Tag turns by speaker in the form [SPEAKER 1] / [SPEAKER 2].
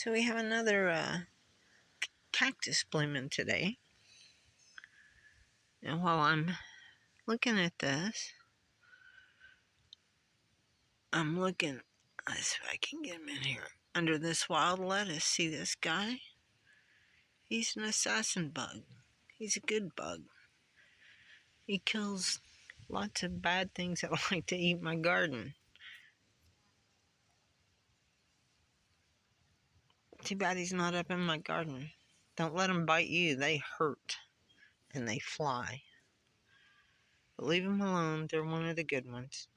[SPEAKER 1] So we have another cactus blooming today. And while I'm looking at this, I'm looking, let's see if I can get him in here. Under this wild lettuce, see this guy? He's an assassin bug. He's a good bug. He kills lots of bad things that like to eat my garden. Too bad he's not up in my garden. Don't let them bite you. They hurt and they fly. But leave them alone. They're one of the good ones.